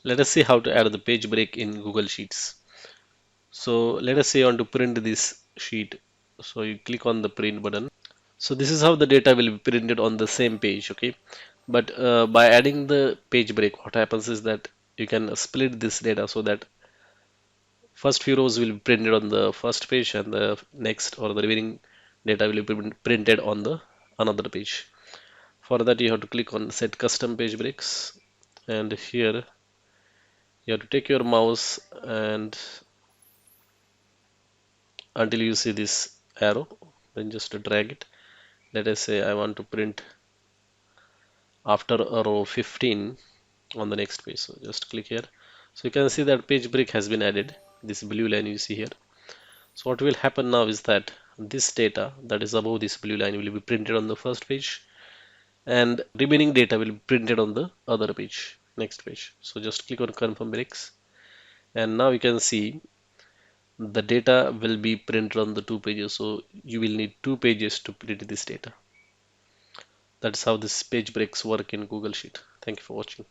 Let us see how to add the page break in Google Sheets. So let us say you want to print this sheet. So you click on the print button. So this is how the data will be printed on the same page, okay? But by adding the page break, what happens is that you can split this data so that first few rows will be printed on the first page and the next or the remaining data will be printed on the another page. For that you have to click on set custom page breaks, and here you have to take your mouse and until you see this arrow, then just drag it. Let us say I want to print after a row 15 on the next page. So just click here. So you can see that page break has been added. This blue line you see here. So what will happen now is that this data that is above this blue line will be printed on the first page, and remaining data will be printed on the other page, next page. So just click on confirm breaks, and now you can see the data will be printed on the two pages. So you will need two pages to print this data. That's how this page breaks work in Google Sheet. Thank you for watching.